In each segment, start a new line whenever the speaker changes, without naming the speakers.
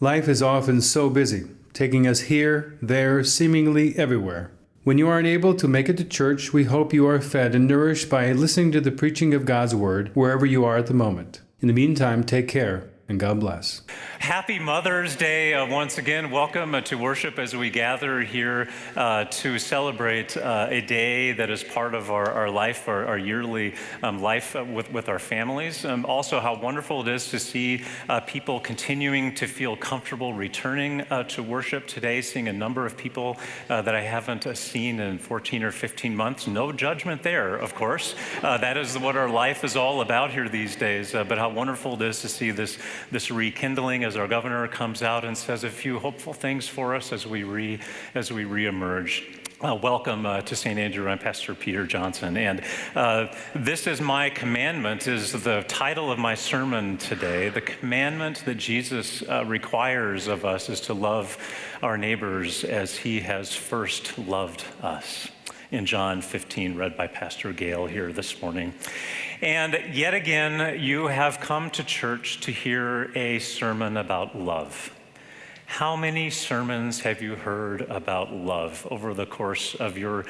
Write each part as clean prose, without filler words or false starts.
Life is often so busy, taking us here, there, seemingly everywhere. When you aren't able to make it to church, we hope you are fed and nourished by listening to the preaching of God's Word wherever you are at the moment. In the meantime, take care, and God bless.
Happy Mother's Day. Once again, welcome to worship as we gather here to celebrate a day that is part of our life, our yearly life with our families. Also, how wonderful it is to see people continuing to feel comfortable returning to worship today, seeing a number of people that I haven't seen in 14 or 15 months. No judgment there, of course. That is what our life is all about here these days. But how wonderful it is to see this rekindling as our governor comes out and says a few hopeful things for us as we reemerge. Welcome to St. Andrew. I'm Pastor Peter Johnson, and This is My Commandment is the title of my sermon today. The commandment that Jesus requires of us is to love our neighbors as he has first loved us. In John 15, read by Pastor Gail here this morning. And yet again, you have come to church to hear a sermon about love. How many sermons have you heard about love over the course of your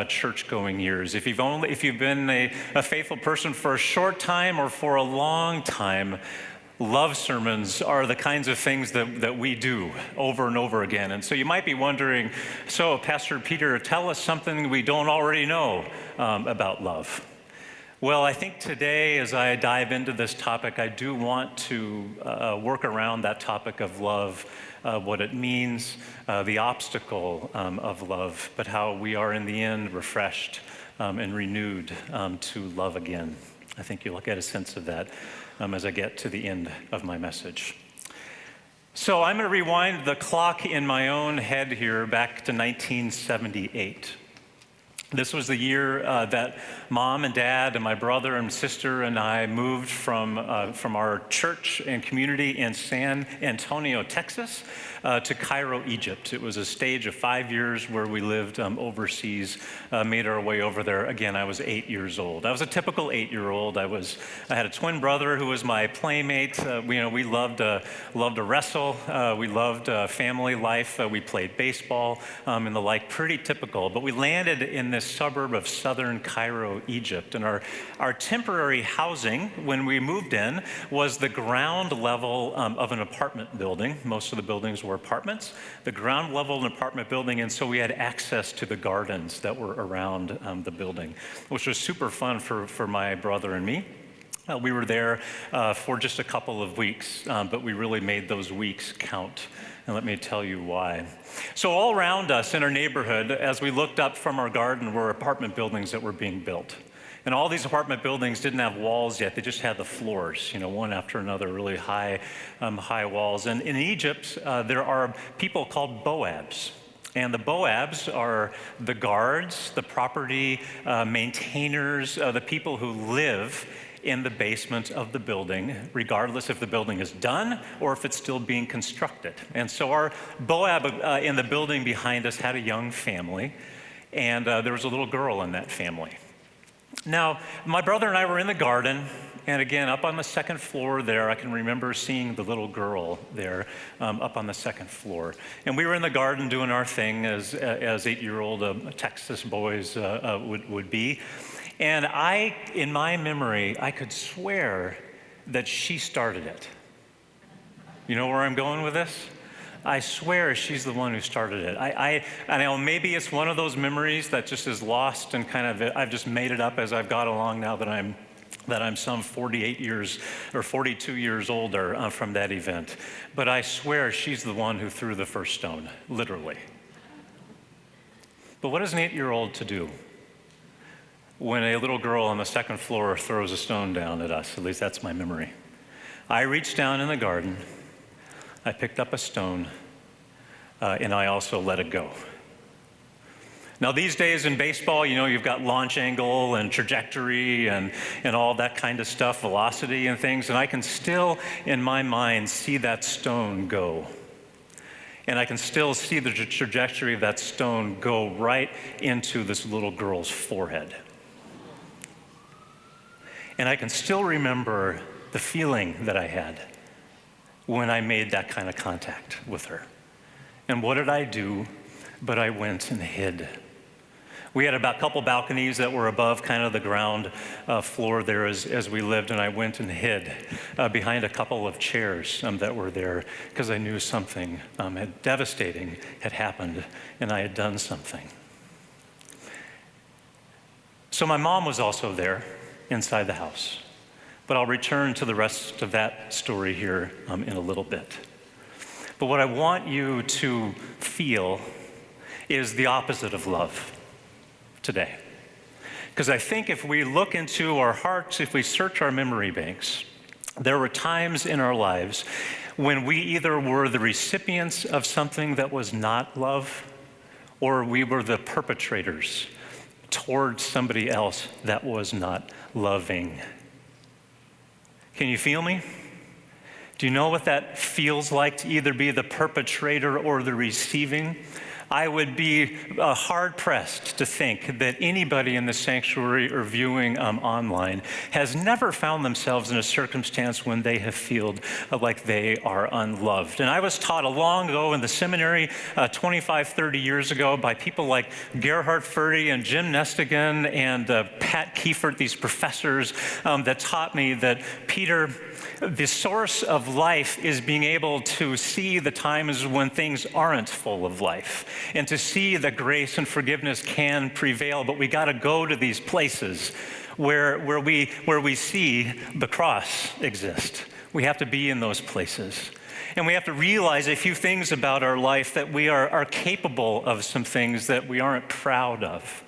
church-going years? If you've been a faithful person for a short time or for a long time, love sermons are the kinds of things that we do over and over again. And so you might be wondering, so Pastor Peter, tell us something we don't already know about love. Well, I think today, as I dive into this topic, I do want to work around that topic of love, what it means, the obstacle of love, but how we are in the end refreshed and renewed to love again. I think you'll get a sense of that as I get to the end of my message. So I'm going to rewind the clock in my own head here back to 1978. This was the year that Mom and Dad and my brother and sister and I moved from our church and community in San Antonio, Texas, to Cairo, Egypt. It was a stage of 5 years where we lived overseas, made our way over there. Again, I was 8 years old. I was a typical 8-year-old. I had a twin brother who was my playmate. We loved to wrestle. We loved family life. We played baseball and the like, pretty typical. But we landed in this suburb of southern Cairo, Egypt. And our temporary housing when we moved in was the ground level of an apartment building. Most of the buildings were apartments, the ground level of an apartment building, and so we had access to the gardens that were around the building, which was super fun for my brother and me. We were there for just a couple of weeks, but we really made those weeks count. And let me tell you why. So all around us in our neighborhood, as we looked up from our garden, were apartment buildings that were being built. And all these apartment buildings didn't have walls yet. They just had the floors, one after another, really high walls. And in Egypt, there are people called Boabs. And the Boabs are the guards, the property maintainers, the people who live in the basement of the building, regardless if the building is done or if it's still being constructed. And so our Boab in the building behind us had a young family, and there was a little girl in that family. Now, my brother and I were in the garden, and again, up on the second floor there, I can remember seeing the little girl there up on the second floor. And we were in the garden doing our thing as 8-year-old Texas boys would be. And in my memory, I could swear that she started it. You know where I'm going with this? I swear she's the one who started it. I know maybe it's one of those memories that just is lost and kind of, I've just made it up as I've got along now that I'm some 48 years or 42 years older from that event. But I swear she's the one who threw the first stone, literally. But what is an 8-year-old to do when a little girl on the second floor throws a stone down at us? At least that's my memory. I reached down in the garden, I picked up a stone, and I also let it go. Now these days in baseball, you've got launch angle and trajectory and all that kind of stuff, velocity and things, and I can still, in my mind, see that stone go. And I can still see the trajectory of that stone go right into this little girl's forehead. And I can still remember the feeling that I had when I made that kind of contact with her. And what did I do? But I went and hid. We had about a couple balconies that were above kind of the ground floor there as we lived, and I went and hid behind a couple of chairs that were there because I knew something devastating had happened, and I had done something. So my mom was also there inside the house, but I'll return to the rest of that story here in a little bit. But what I want you to feel is the opposite of love today. Because I think if we look into our hearts, if we search our memory banks, there were times in our lives when we either were the recipients of something that was not love, or we were the perpetrators towards somebody else that was not loving. Can you feel me? Do you know what that feels like to either be the perpetrator or the receiving? I would be hard-pressed to think that anybody in the sanctuary or viewing online has never found themselves in a circumstance when they have felt like they are unloved. And I was taught long ago in the seminary 25, 30 years ago by people like Gerhard Furty and Jim Nestigan and Pat Kiefert, these professors that taught me that, Peter, the source of life is being able to see the times when things aren't full of life and to see that grace and forgiveness can prevail. But we got to go to these places where we see the cross exist. We have to be in those places. And we have to realize a few things about our life, that we are capable of some things that we aren't proud of.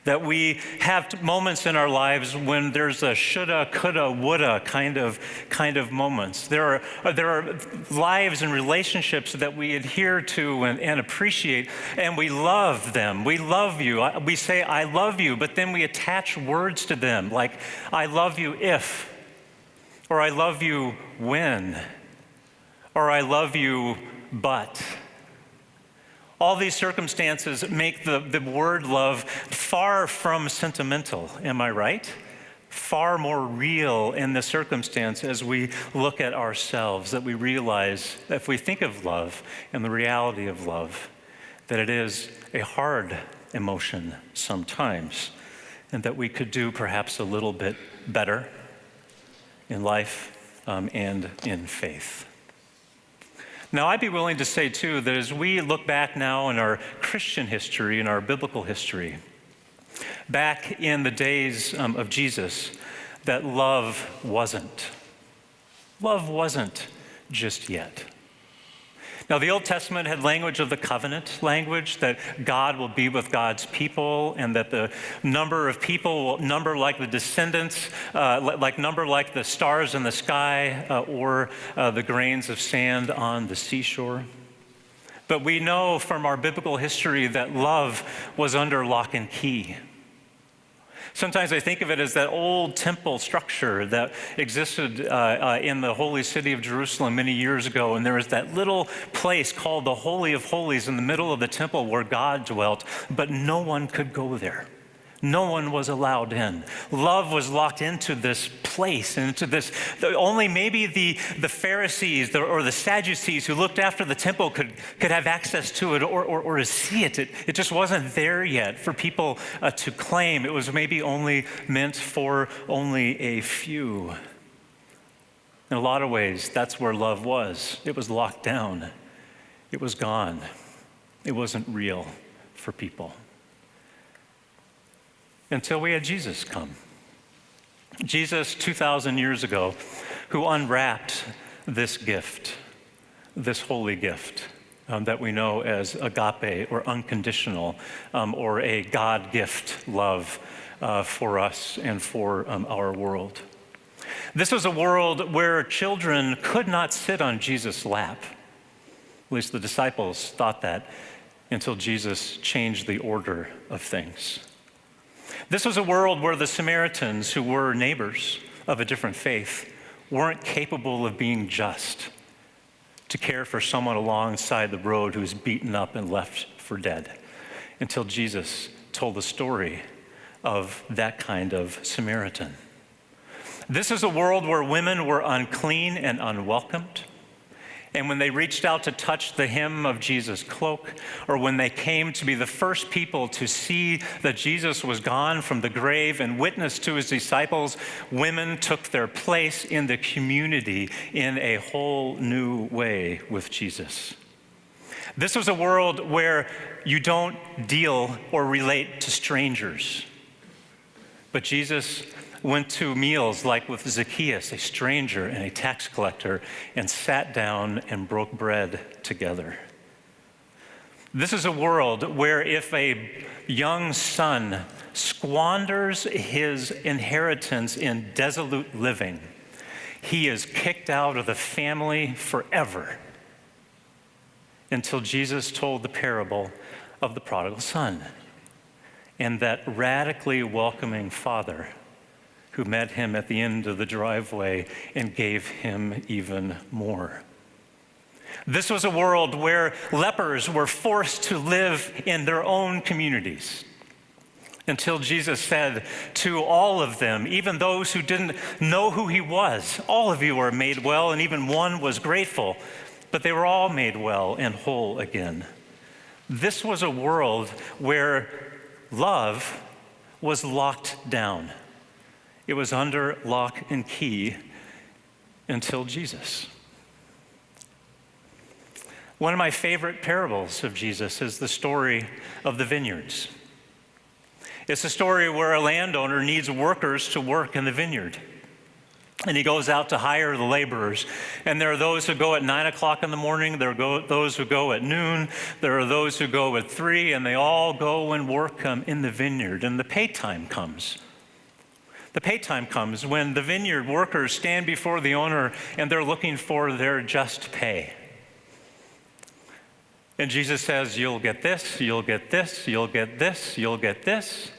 That we have moments in our lives when there's a shoulda, coulda, woulda kind of moments. There are lives and relationships that we adhere to and appreciate, and we love them. We love you. We say, I love you, but then we attach words to them, like, I love you if, or I love you when, or I love you but. All these circumstances make the word love far from sentimental, am I right? Far more real in the circumstance as we look at ourselves, that we realize that if we think of love and the reality of love, that it is a hard emotion sometimes, and that we could do perhaps a little bit better in life and in faith. Now, I'd be willing to say, too, that as we look back now in our Christian history, in our biblical history, back in the days of Jesus, that love wasn't. Love wasn't just yet. Now, the Old Testament had language of the covenant language, that God will be with God's people, and that the number of people will number like the descendants, number like the stars in the sky, or the grains of sand on the seashore. But we know from our biblical history that love was under lock and key. Sometimes I think of it as that old temple structure that existed in the holy city of Jerusalem many years ago, and there was that little place called the Holy of Holies in the middle of the temple where God dwelt, but no one could go there. No one was allowed in. Love was locked into this place and into this. Only maybe the Pharisees or the Sadducees who looked after the temple could have access to it or to see it. It just wasn't there yet for people to claim. It was maybe only meant for only a few. In a lot of ways, that's where love was. It was locked down. It was gone. It wasn't real for people. Until we had Jesus come. Jesus, 2,000 years ago, who unwrapped this gift, this holy gift that we know as agape or unconditional, or a God gift love for us and for our world. This was a world where children could not sit on Jesus' lap. At least the disciples thought that until Jesus changed the order of things. This was a world where the Samaritans, who were neighbors of a different faith, weren't capable of being just to care for someone alongside the road who was beaten up and left for dead, until Jesus told the story of that kind of Samaritan. This is a world where women were unclean and unwelcomed. And when they reached out to touch the hem of Jesus' cloak, or when they came to be the first people to see that Jesus was gone from the grave and witness to his disciples, women took their place in the community in a whole new way with Jesus. This was a world where you don't deal or relate to strangers. But Jesus went to meals like with Zacchaeus, a stranger and a tax collector, and sat down and broke bread together. This is a world where if a young son squanders his inheritance in dissolute living, he is kicked out of the family forever, until Jesus told the parable of the prodigal son and that radically welcoming father who met him at the end of the driveway and gave him even more. This was a world where lepers were forced to live in their own communities, until Jesus said to all of them, even those who didn't know who he was, all of you are made well, and even one was grateful, but they were all made well and whole again. This was a world where love was locked down. It was under lock and key until Jesus. One of my favorite parables of Jesus is the story of the vineyards. It's a story where a landowner needs workers to work in the vineyard. And he goes out to hire the laborers. And there are those who go at 9 o'clock in the morning. There are those who go at noon. There are those who go at 3. And they all go and work in the vineyard. And the pay time comes. The pay time comes when the vineyard workers stand before the owner and they're looking for their just pay. And Jesus says, you'll get this, you'll get this, you'll get this, you'll get this.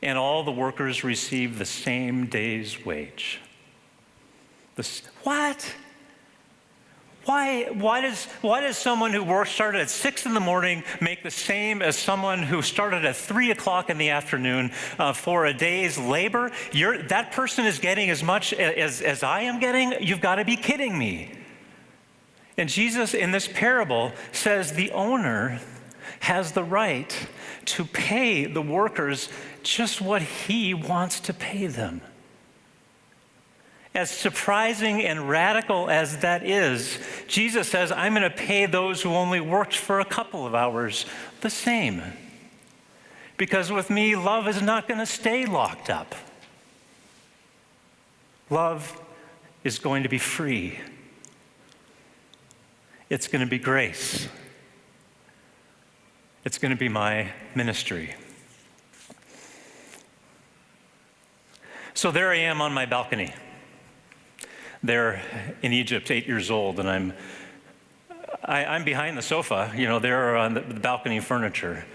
And all the workers receive the same day's wage. What? Why does someone who started at 6 in the morning make the same as someone who started at 3 o'clock in the afternoon for a day's labor? That person is getting as much as I am getting? You've got to be kidding me. And Jesus in this parable says the owner has the right to pay the workers just what he wants to pay them. As surprising and radical as that is, Jesus says, I'm going to pay those who only worked for a couple of hours the same. Because with me, love is not going to stay locked up. Love is going to be free. It's going to be grace. It's going to be my ministry. So there I am on my balcony. There in Egypt, 8 years old, and I'm behind the sofa, there on the balcony furniture,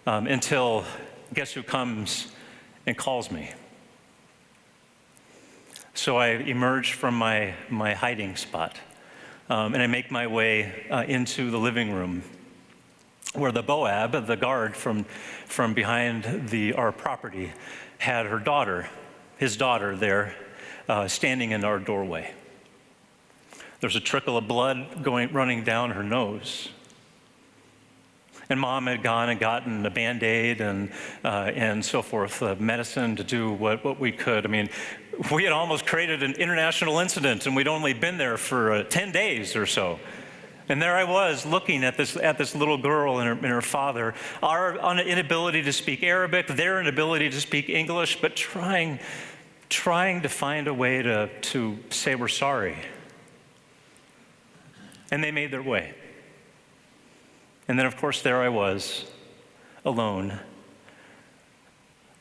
until guess who comes and calls me. So I emerge from my hiding spot, and I make my way into the living room, where the Boab, the guard from behind our property, had his daughter there, standing in our doorway. There's a trickle of blood running down her nose. And Mom had gone and gotten a Band-Aid and so forth, medicine to do what we could. I mean, we had almost created an international incident, and we'd only been there for 10 days or so. And there I was looking at this little girl and her father, our inability to speak Arabic, their inability to speak English, but trying to find a way to say we're sorry. And they made their way. And then, of course, there I was, alone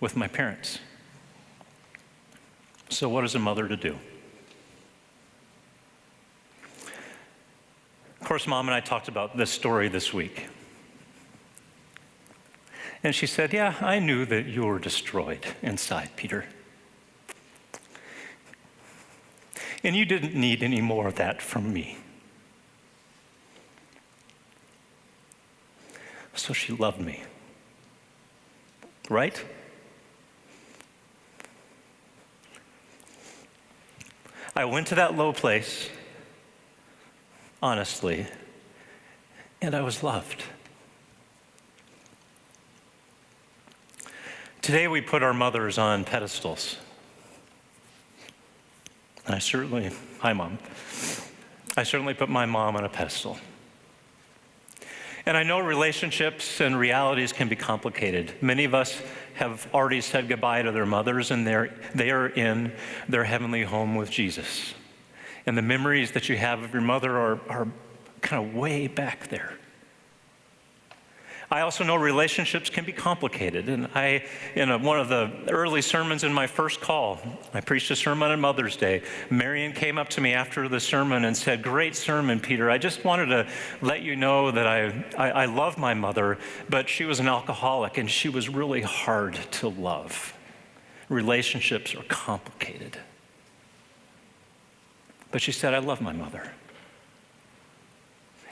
with my parents. So what is a mother to do? Of course, Mom and I talked about this story this week. And she said, yeah, I knew that you were destroyed inside, Peter. And you didn't need any more of that from me. So she loved me. Right? I went to that low place, honestly, and I was loved. Today we put our mothers on pedestals. And hi Mom, I certainly put my mom on a pedestal. And I know relationships and realities can be complicated. Many of us have already said goodbye to their mothers, and they are in their heavenly home with Jesus. And the memories that you have of your mother are kind of way back there. I also know relationships can be complicated. And in one of the early sermons in my first call, I preached a sermon on Mother's Day. Marion came up to me after the sermon and said, "Great sermon, Peter. I just wanted to let you know that I love my mother, but she was an alcoholic and she was really hard to love. Relationships are complicated." But she said, "I love my mother."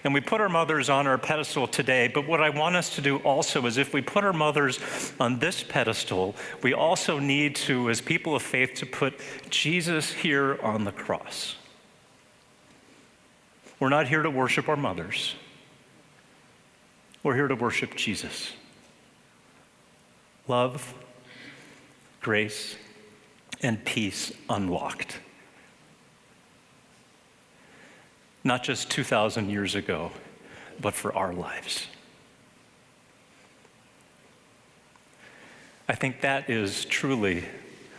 And we put our mothers on our pedestal today, but what I want us to do also is if we put our mothers on this pedestal, we also need to, as people of faith, to put Jesus here on the cross. We're not here to worship our mothers. We're here to worship Jesus. Love, grace, and peace unlocked. Not just 2,000 years ago, but for our lives. I think that is truly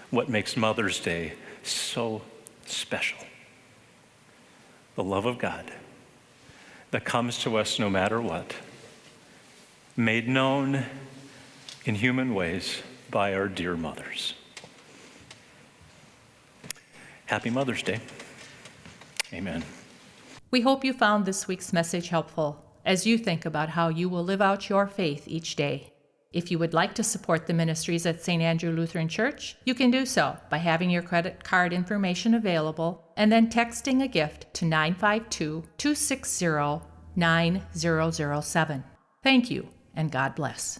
what makes Mother's Day so special. The love of God that comes to us no matter what, made known in human ways by our dear mothers. Happy Mother's Day. Amen.
We hope you found this week's message helpful as you think about how you will live out your faith each day. If you would like to support the ministries at St. Andrew Lutheran Church, you can do so by having your credit card information available and then texting a gift to 952-260-9007. Thank you, and God bless.